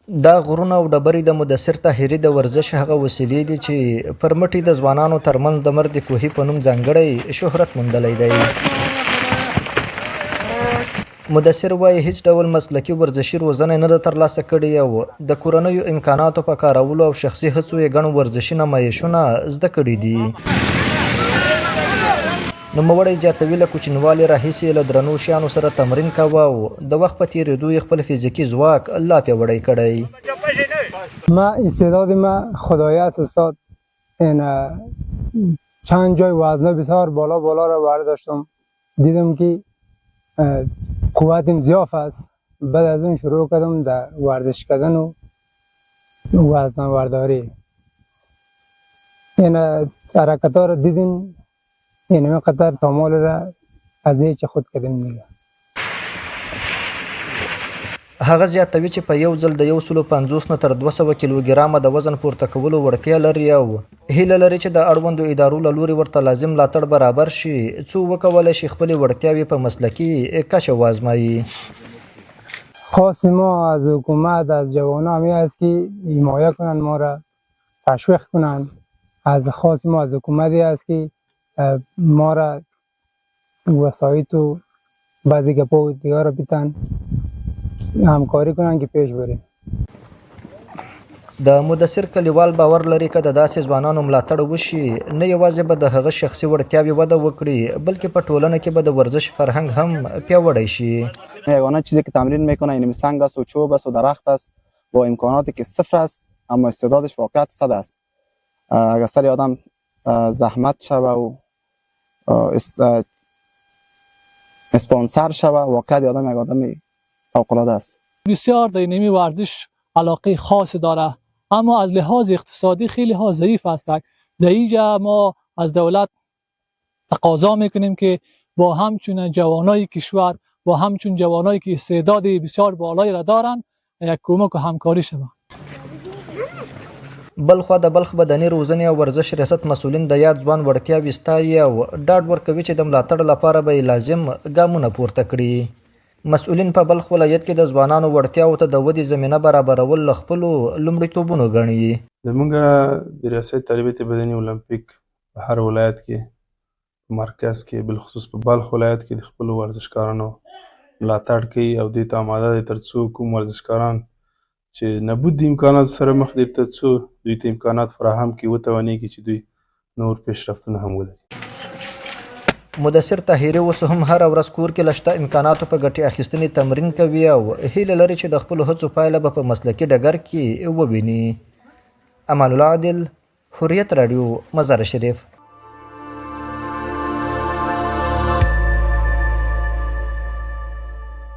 دا غرونه او ډبرې د مدثر طاهري د ورزش هغه وسیلې دي چې پر مټې د ځوانانو ترمنځ د مرد کوهي په نوم ځانګړی شهرت موندلی دی. مدثر وایي هیڅ ډول مسلکي ورزشي روزنه نه ده ترلاسه کړې او د کورنیو امکاناتو په کارولو او شخصي هڅو یې ګڼ ورزشي نمایشونه زده کړي دي. نوموړی زیاتوي له کوچنیوالي راهیسې له درنو شیانو سره تمرین کاوه او د وخت په تېرېدو یې خپل فیزیکي ځواک لا پیاوړی کړی. ما استعداد ما خدایی است استاد. این چند جای وزنه بسیار بالا را برداشتم، دیدم که قوتم ضعیف است. بعد از اون شروع کردم در ورزش کردن و وزن برداری. این حرکت ها را دیدین، این قطر تمام را از هیچ خود کردیم دیگه. هغه زیاتوي چې په یو ځل د 150 نه تر 200 کیلوګرامه د وزن پورته کولو وړتیا لري او هیله لري چې د اړوندو ادارو له لوري ورته لازم ملاتړ برابر شي څو وکولی شي خپلې وړتیاوې په مسلکي کچه وازمایي. خواست ما از حکومت از جوانان همی است که حمایت کنند، ما را تشویق کنند. از خواست ما از حکومتی است که ما را وسایط و بعضی گپا دیگه را بیتن همکاری کنن که پیش بریم. د مدثر کلیوال باور لري که د داسې ځوانانو ملاتړ وشي نه یوازې به د هغه شخصي وړتیاوې وده وکړي بلکې په ټولنه کې به د ورزش فرهنګ هم پیاوړی شي. یگانه چیزی که تمرین میکنه این سنگ است و چوب است و درخت است با امکاناتی که صفر است اما استعدادش واقعا 100 است. اگر سری آدم زحمت شوه و اسپانسر شوه واقعا آدم یک آدم فوق‌العاده است. بسیار در این ورزش علاقه خاص داره اما از لحاظ اقتصادی خیلی ها ضعیف است. در اینجا ما از دولت تقاضا میکنیم که با همچون جوانای کشور با همچون جوانایی که استعداد بسیار بالایی را دارند یک کمک و همکاری شود. بلخوا د بلخ بدني روزنې او ورزش ریاست مسؤلین د یاد ځوان وړتیاوې ستایي او ډاډ ورکوي چې د ملاتړ لپاره به لازم ګامونه پورته کړي. مسؤلین په بلخ ولایت کې د ځوانانو وړتیاو ته د ودې زمینه برابرول له خپلو لومړیتوبونو ګڼي. زموږ د ریاست تربیت بدني اولمپیک په هر ولایت کې مرکز کې بالخصوص په بلخ ولایت کې د خپلو ورزشکارانو ملاتړ کوي او دې ته آماده دی تر څو کوم ورزشکاران چې نبود د امکاناتو سره مخ دي تر څو دوی ته امکانات فراهم کړي وتوانېږي چې دوی نور پیشرفتونه هم ولري. مدثر طاهري اوس هم هره ورځ کور کې له شته امکاناتو په ګټې اخیستنې تمرین کوي او هیله لري چې د خپلو هڅو پایله به په مسلکي ډګر کې وویني. امان الله عادل، حریت راډیو، مزار شریف.